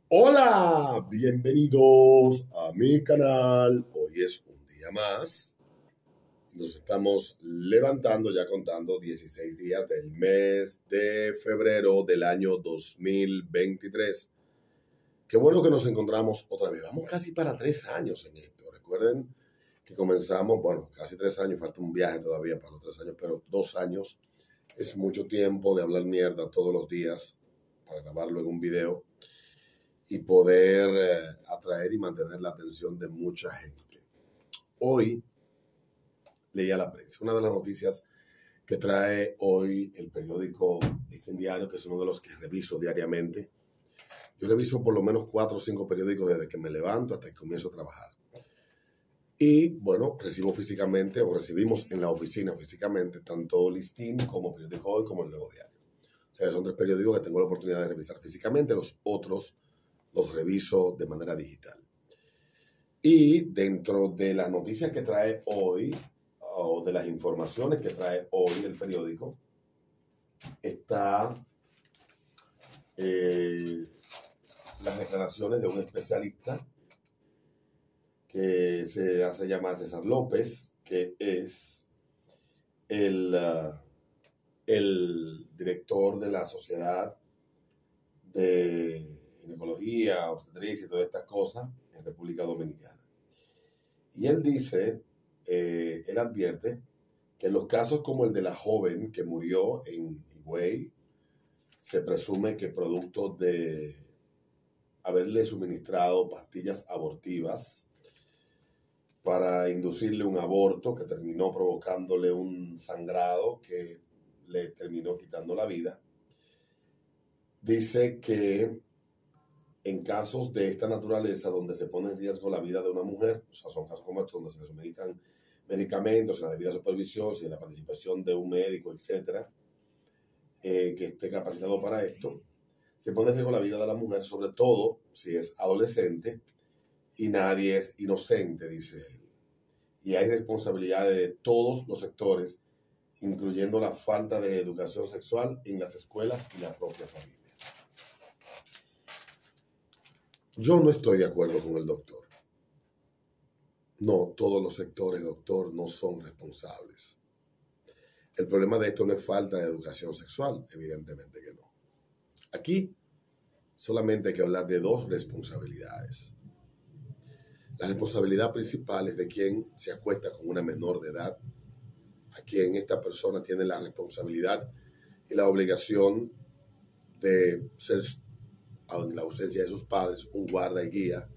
Hola, bienvenidos a mi canal. Hoy es un día más. Nos estamos levantando ya contando 16 días del mes de febrero del año 2023. Qué bueno que nos encontramos otra vez. Vamos casi para 3 años en esto. Recuerden que comenzamos, bueno, casi 3 años, falta un viaje todavía para los 3 años, pero 2 años es mucho tiempo de hablar mierda todos los días para grabarlo en un video y poder atraer y mantener la atención de mucha gente. Hoy leía la prensa. Una de las noticias que trae hoy el periódico Listín Diario, que es uno de los que reviso diariamente. Yo reviso por lo menos 4 o 5 periódicos desde que me levanto hasta que comienzo a trabajar. Y bueno, recibo físicamente o recibimos en la oficina físicamente tanto Listín como Periódico Hoy como el Nuevo Diario. O sea, son 3 periódicos que tengo la oportunidad de revisar físicamente. Los otros los reviso de manera digital. Y dentro de las noticias que trae hoy, o de las informaciones que trae hoy el periódico, está las declaraciones de un especialista que se hace llamar César López, que es el director de la Sociedad de Ginecología, Obstetricia y todas estas cosas en República Dominicana. Y él dice, él advierte que en los casos como el de la joven que murió en Higüey, se presume que producto de haberle suministrado pastillas abortivas para inducirle un aborto que terminó provocándole un sangrado que le terminó quitando la vida. Dice que en casos de esta naturaleza, donde se pone en riesgo la vida de una mujer, o sea, son casos como estos donde se le suministran medicamentos, sin la debida supervisión, sin la participación de un médico, etcétera, que esté capacitado para esto, se pone en riesgo la vida de la mujer, sobre todo si es adolescente y nadie es inocente, dice él. Y hay responsabilidades de todos los sectores, incluyendo la falta de educación sexual en las escuelas y la propia familia. Yo no estoy de acuerdo con el doctor. No, todos los sectores, doctor, no son responsables. El problema de esto no es falta de educación sexual, evidentemente que no. Aquí solamente hay que hablar de 2 responsabilidades. La responsabilidad principal es de quien se acuesta con una menor de edad, a quien esta persona tiene la responsabilidad y la obligación de ser, en la ausencia de sus padres, un guarda y guía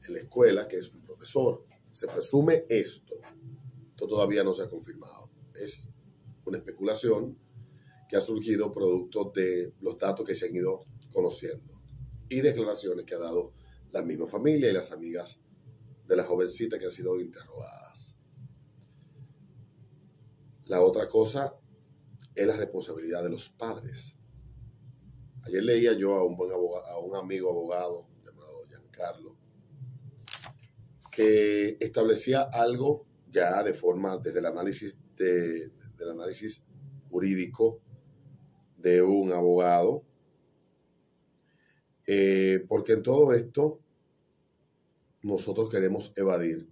en la escuela, que es un profesor. Se presume esto. Esto todavía no se ha confirmado. Es una especulación que ha surgido producto de los datos que se han ido conociendo y declaraciones que ha dado la misma familia y las amigas de la jovencita que han sido interrogadas. La otra cosa es la responsabilidad de los padres. Ayer leía yo a un buen abogado, a un amigo abogado llamado Giancarlo, que establecía algo ya de forma desde el análisis del análisis jurídico de un abogado, porque en todo esto nosotros queremos evadir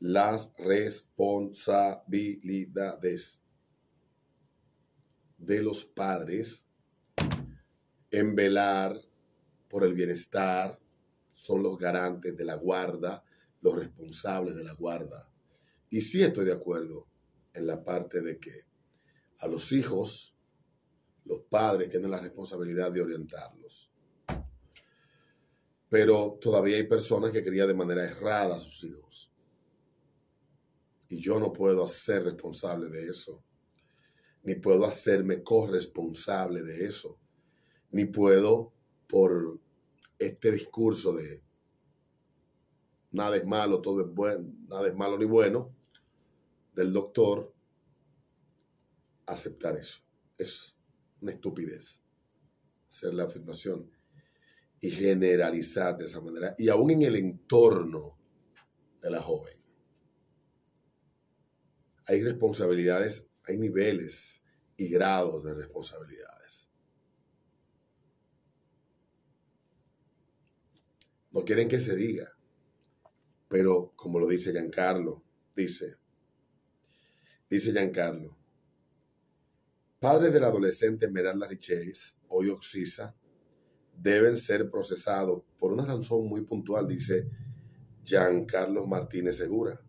las responsabilidades de los padres en velar por el bienestar. Son los garantes de la guarda, los responsables de la guarda. Y sí estoy de acuerdo en la parte de que a los hijos, los padres tienen la responsabilidad de orientarlos. Pero todavía hay personas que crían de manera errada a sus hijos. Y yo no puedo ser responsable de eso. Ni puedo hacerme corresponsable de eso. Ni puedo, por este discurso de nada es malo, todo es bueno, nada es malo ni bueno, del doctor, aceptar eso. Es una estupidez hacer la afirmación y generalizar de esa manera, y aún en el entorno de la joven. Hay responsabilidades, hay niveles y grados de responsabilidades. No quieren que se diga. Pero como lo dice Giancarlo, dice Giancarlo, padres del adolescente Esmeralda Richez, hoy Oxisa, deben ser procesados por una razón muy puntual, dice Giancarlo Martínez Segura.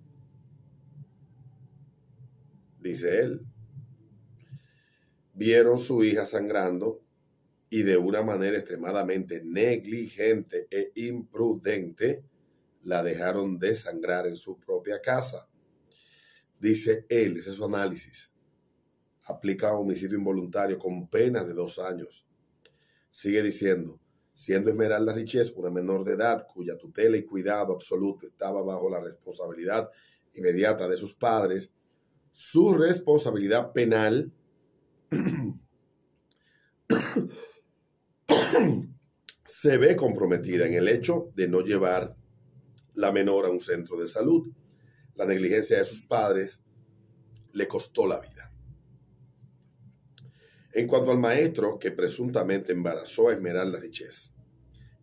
Dice él, vieron su hija sangrando y de una manera extremadamente negligente e imprudente la dejaron desangrar en su propia casa. Dice él, ese es su análisis. Aplica homicidio involuntario con pena de 2 años. Sigue diciendo, siendo Esmeralda Richez una menor de edad cuya tutela y cuidado absoluto estaba bajo la responsabilidad inmediata de sus padres, su responsabilidad penal se ve comprometida en el hecho de no llevar la menor a un centro de salud. La negligencia de sus padres le costó la vida. En cuanto al maestro que presuntamente embarazó a Esmeralda Richez,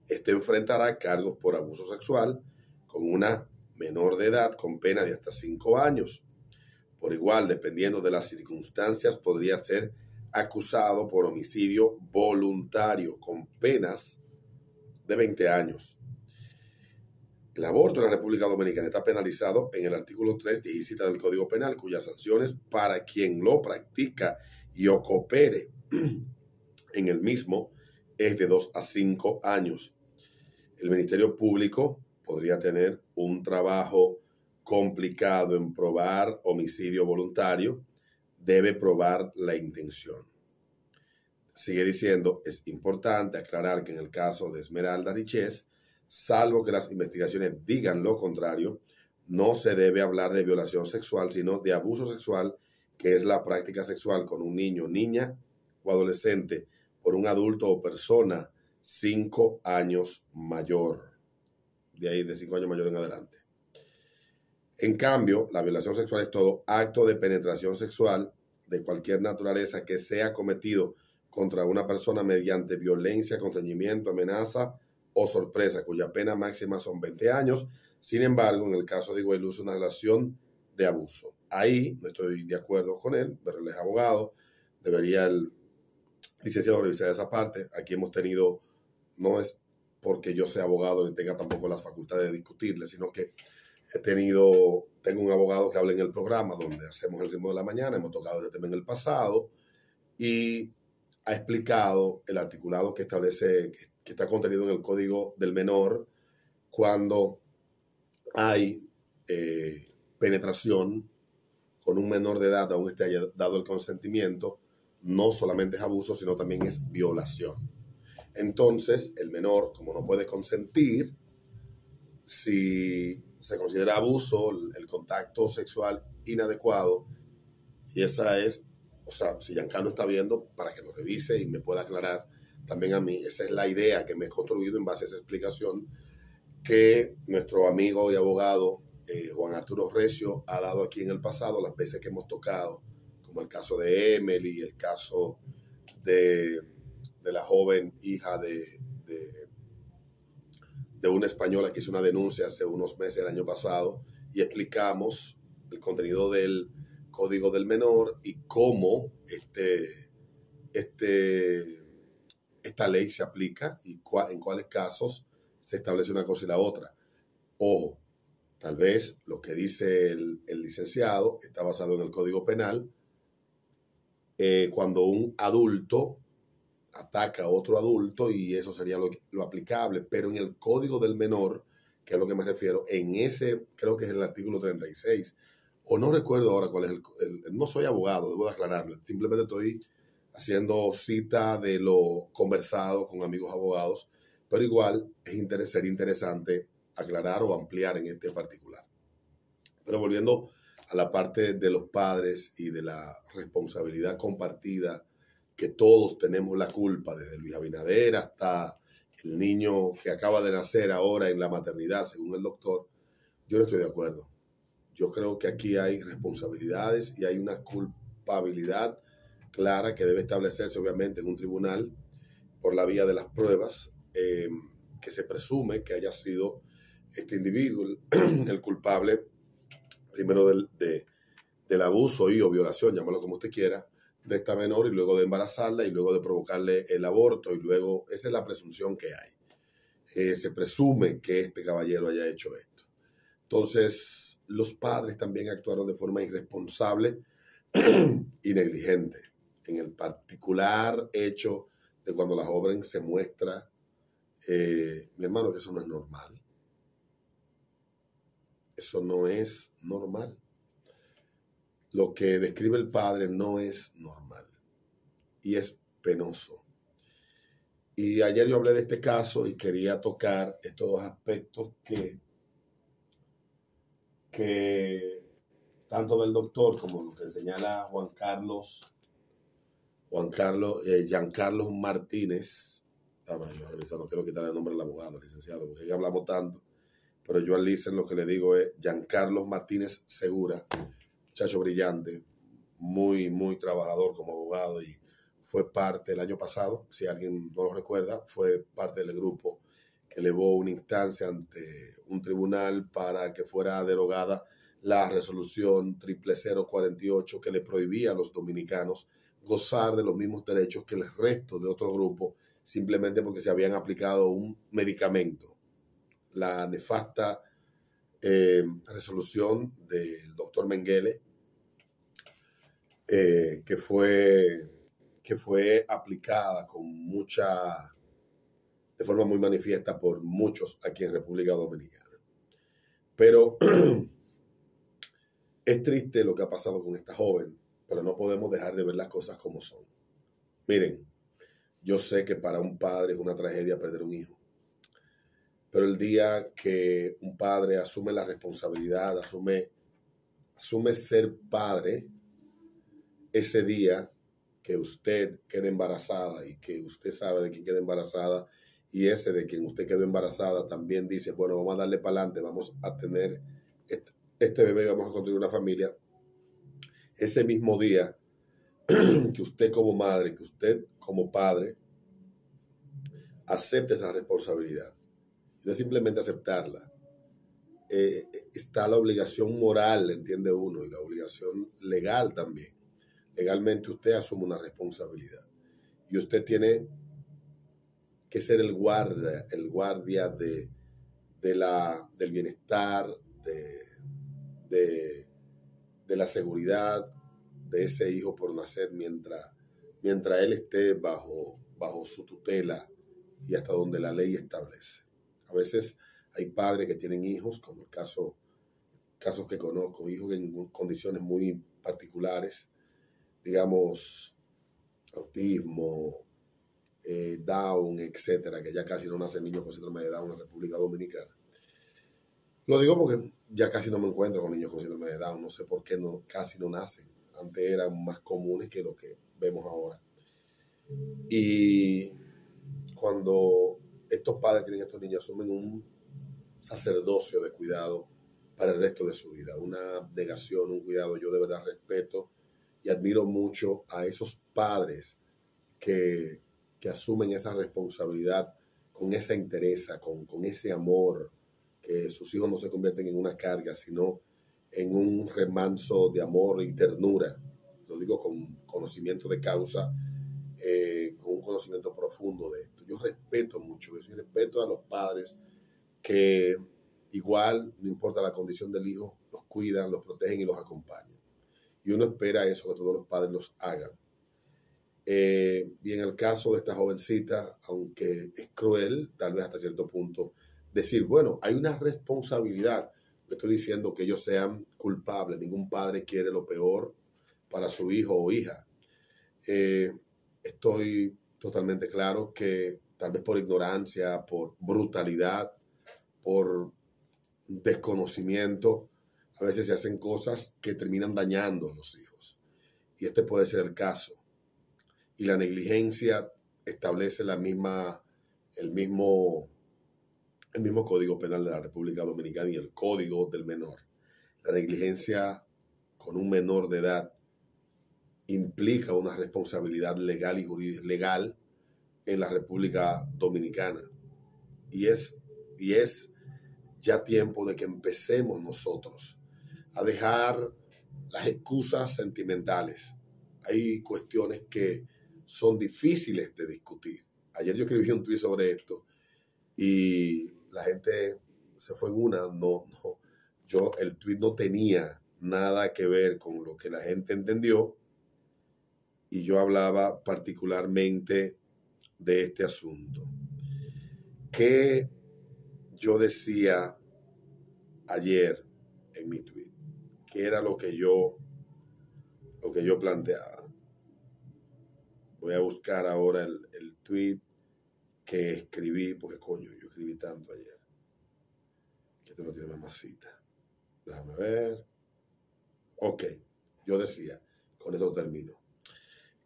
este enfrentará cargos por abuso sexual con una menor de edad con pena de hasta 5 años. Por igual, dependiendo de las circunstancias, podría ser acusado por homicidio voluntario con penas de 20 años. El aborto en la República Dominicana está penalizado en el artículo 3, 17 del Código Penal, cuyas sanciones para quien lo practica y o coopere en el mismo es de 2 a 5 años. El Ministerio Público podría tener un trabajo complicado en probar homicidio voluntario, debe probar la intención. Sigue diciendo, es importante aclarar que en el caso de Esmeralda Richez, salvo que las investigaciones digan lo contrario, no se debe hablar de violación sexual, sino de abuso sexual, que es la práctica sexual con un niño, niña o adolescente por un adulto o persona 5 años mayor. De ahí, de 5 años mayor en adelante. En cambio, la violación sexual es todo acto de penetración sexual de cualquier naturaleza que sea cometido contra una persona mediante violencia, constreñimiento, amenaza o sorpresa, cuya pena máxima son 20 años. Sin embargo, en el caso de Iguelú es una relación de abuso. Ahí no estoy de acuerdo con él, pero él es abogado, debería el licenciado revisar esa parte. Aquí hemos tenido, no es porque yo sea abogado ni tenga tampoco las facultades de discutirle, sino que tengo un abogado que habla en el programa donde hacemos el ritmo de la mañana, hemos tocado este tema en el pasado y ha explicado el articulado que establece, que está contenido en el Código del Menor cuando hay penetración con un menor de edad, aún esté haya dado el consentimiento, no solamente es abuso, sino también es violación. Entonces, el menor, como no puede consentir, si se considera abuso el contacto sexual inadecuado, y esa es, o sea, si Giancarlo está viendo, para que lo revise y me pueda aclarar también a mí, esa es la idea que me he construido en base a esa explicación que nuestro amigo y abogado Juan Arturo Recio ha dado aquí en el pasado, las veces que hemos tocado, como el caso de Emily, el caso de la joven hija de una española que hizo una denuncia hace unos meses, el año pasado, y explicamos el contenido del Código del Menor y cómo esta ley se aplica y en cuáles casos se establece una cosa y la otra. Ojo, tal vez lo que dice el licenciado está basado en el Código Penal. Cuando un adulto ataca a otro adulto, y eso sería lo aplicable, pero en el Código del Menor, que es a lo que me refiero, en ese, creo que es el artículo 36, o no recuerdo ahora cuál es no soy abogado, debo de aclararlo, simplemente estoy haciendo cita de lo conversado con amigos abogados, pero igual sería interesante aclarar o ampliar en este particular. Pero volviendo a la parte de los padres y de la responsabilidad compartida, que todos tenemos la culpa, desde Luis Abinader hasta el niño que acaba de nacer ahora en la maternidad, según el doctor, yo no estoy de acuerdo. Yo creo que aquí hay responsabilidades y hay una culpabilidad clara que debe establecerse, obviamente, en un tribunal por la vía de las pruebas. que se presume que haya sido este individuo el culpable, primero del abuso o violación, llámalo como usted quiera, de esta menor, y luego de embarazarla y luego de provocarle el aborto, y luego, esa es la presunción que hay. Se presume que este caballero haya hecho esto. Entonces, los padres también actuaron de forma irresponsable y negligente en el particular hecho de cuando la joven se muestra, mi hermano, que eso no es normal. Eso no es normal. Lo que describe el padre no es normal y es penoso. Y ayer yo hablé de este caso y quería tocar estos dos aspectos que tanto del doctor como lo que señala Giancarlo Martínez. Yo no quiero quitar el nombre del abogado, licenciado, porque ya hablamos tanto, pero yo al Licen lo que le digo es Giancarlo Martínez Segura, muchacho brillante, muy, muy trabajador como abogado, y fue parte el año pasado, si alguien no lo recuerda, fue parte del grupo que elevó una instancia ante un tribunal para que fuera derogada la resolución 00048 que le prohibía a los dominicanos gozar de los mismos derechos que el resto de otros grupos simplemente porque se habían aplicado un medicamento. La nefasta resolución del doctor Mengele, que fue aplicada de forma muy manifiesta por muchos aquí en República Dominicana. Pero es triste lo que ha pasado con esta joven, pero no podemos dejar de ver las cosas como son. Miren, yo sé que para un padre es una tragedia perder un hijo, pero el día que un padre asume la responsabilidad, asume ser padre, ese día que usted quede embarazada y que usted sabe de quién queda embarazada, y ese de quien usted quedó embarazada también dice, bueno, vamos a darle para adelante, vamos a tener este bebé, vamos a construir una familia. Ese mismo día que usted como madre, que usted como padre acepte esa responsabilidad, no es simplemente aceptarla, está la obligación moral, entiende uno, y la obligación legal también. Legalmente usted asume una responsabilidad y usted tiene que ser el guardia del bienestar, de la seguridad de ese hijo por nacer mientras él esté bajo su tutela y hasta donde la ley establece. A veces hay padres que tienen hijos, como casos que conozco, hijos en condiciones muy particulares, digamos, autismo, Down, etcétera, que ya casi no nacen niños con síndrome de Down en la República Dominicana. Lo digo porque ya casi no me encuentro con niños con síndrome de Down, no sé por qué casi no nacen. Antes eran más comunes que lo que vemos ahora. Y cuando estos padres tienen estos niños, asumen un sacerdocio de cuidado para el resto de su vida, una negación, un cuidado. Yo de verdad respeto y admiro mucho a esos padres que asumen esa responsabilidad con esa entereza, con ese amor, que sus hijos no se convierten en una carga, sino en un remanso de amor y ternura. Lo digo con conocimiento de causa, con un conocimiento profundo de esto. Yo respeto mucho eso y respeto a los padres que igual, no importa la condición del hijo, los cuidan, los protegen y los acompañan. Y uno espera eso, que todos los padres los hagan. Y en el caso de esta jovencita, aunque es cruel, tal vez hasta cierto punto, decir, bueno, hay una responsabilidad. No estoy diciendo que ellos sean culpables. Ningún padre quiere lo peor para su hijo o hija. Estoy totalmente claro que tal vez por ignorancia, por brutalidad, por desconocimiento, a veces se hacen cosas que terminan dañando a los hijos. Y este puede ser el caso. Y la negligencia establece el mismo Código Penal de la República Dominicana y el Código del Menor. La negligencia con un menor de edad implica una responsabilidad legal y jurídica legal en la República Dominicana. y es ya tiempo de que empecemos nosotros a dejar las excusas sentimentales. Hay cuestiones que son difíciles de discutir. Ayer yo escribí un tuit sobre esto y la gente se fue en una. El tuit no tenía nada que ver con lo que la gente entendió y yo hablaba particularmente de este asunto. ¿Qué yo decía ayer en mi tweet? ¿Qué era lo que yo planteaba? Voy a buscar ahora el tweet que escribí, porque coño, yo escribí tanto ayer. Que este no tiene mamacita. Déjame ver. Ok, yo decía, con esto termino.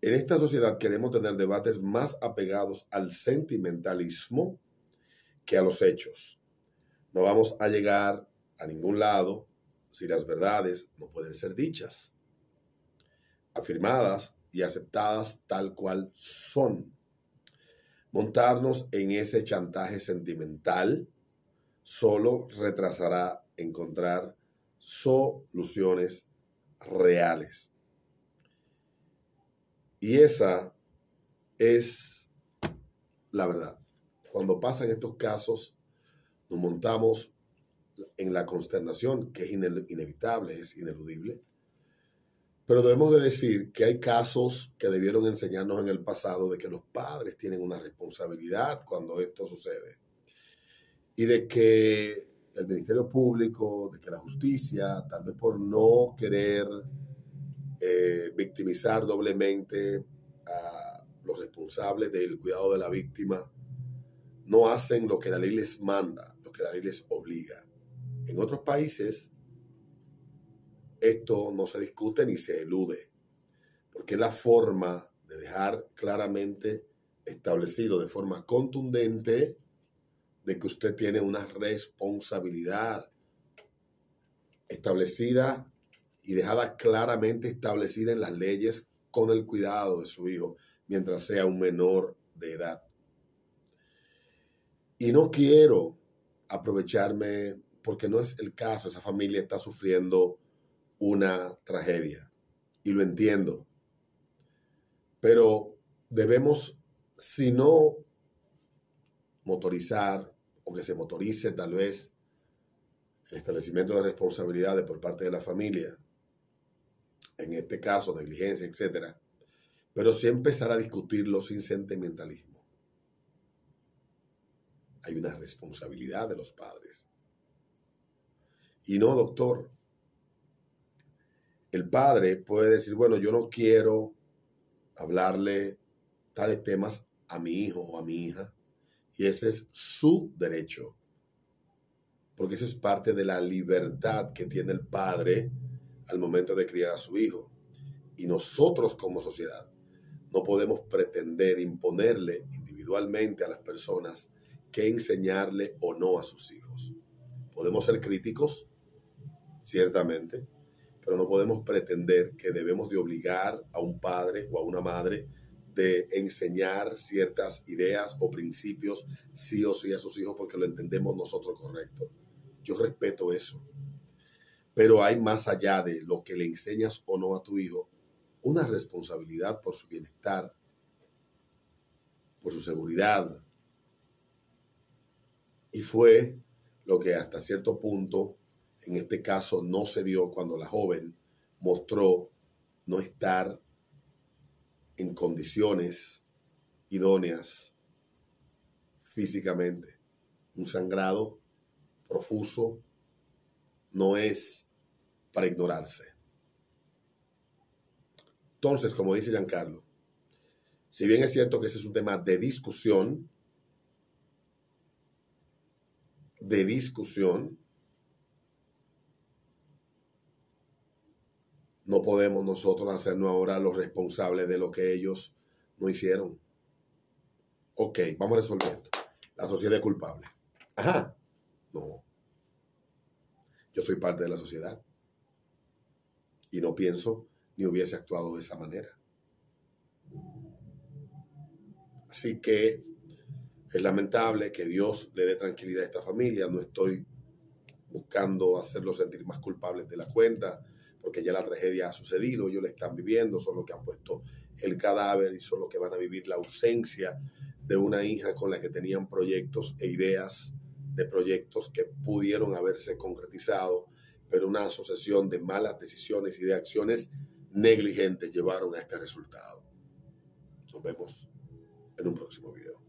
En esta sociedad queremos tener debates más apegados al sentimentalismo que a los hechos. No vamos a llegar a ningún lado si las verdades no pueden ser dichas, afirmadas y aceptadas tal cual son. Montarnos en ese chantaje sentimental solo retrasará encontrar soluciones reales. Y esa es la verdad. Cuando pasan estos casos, nos montamos en la consternación, que es inevitable, es ineludible. Pero debemos de decir que hay casos que debieron enseñarnos en el pasado de que los padres tienen una responsabilidad cuando esto sucede. Y de que el Ministerio Público, de que la justicia, tal vez por no querer victimizar doblemente a los responsables del cuidado de la víctima, no hacen lo que la ley les manda, lo que la ley les obliga. En otros países, esto no se discute ni se elude, porque es la forma de dejar claramente establecido de forma contundente de que usted tiene una responsabilidad establecida y dejada claramente establecida en las leyes con el cuidado de su hijo mientras sea un menor de edad. Y no quiero aprovecharme, porque no es el caso, esa familia está sufriendo una tragedia y lo entiendo, pero debemos, si no motorizar o que se motorice tal vez el establecimiento de responsabilidades por parte de la familia, en este caso negligencia, etcétera, pero sí empezar a discutirlo sin sentimentalismo. Hay una responsabilidad de los padres. Y no, doctor, el padre puede decir, bueno, yo no quiero hablarle tales temas a mi hijo o a mi hija, y ese es su derecho, porque eso es parte de la libertad que tiene el padre al momento de criar a su hijo. Y nosotros como sociedad no podemos pretender imponerle individualmente a las personas qué enseñarle o no a sus hijos. Podemos ser críticos, ciertamente, pero no podemos pretender que debemos de obligar a un padre o a una madre de enseñar ciertas ideas o principios sí o sí a sus hijos porque lo entendemos nosotros correcto. Yo respeto eso. Pero hay más allá de lo que le enseñas o no a tu hijo, una responsabilidad por su bienestar, por su seguridad. Y fue lo que hasta cierto punto, en este caso, no se dio cuando la joven mostró no estar en condiciones idóneas físicamente. Un sangrado profuso no es para ignorarse. Entonces, como dice Giancarlo, si bien es cierto que ese es un tema de discusión, no podemos nosotros hacernos ahora los responsables de lo que ellos no hicieron. Ok, vamos a resolver esto. La sociedad es culpable. Ajá, no. Yo soy parte de la sociedad y no pienso ni hubiese actuado de esa manera. Así que Es lamentable, que Dios le dé tranquilidad a esta familia. No estoy buscando hacerlos sentir más culpables de la cuenta, porque ya la tragedia ha sucedido, ellos la están viviendo, son los que han puesto el cadáver y son los que van a vivir la ausencia de una hija con la que tenían proyectos e ideas de proyectos que pudieron haberse concretizado, pero una asociación de malas decisiones y de acciones negligentes llevaron a este resultado. Nos vemos en un próximo video.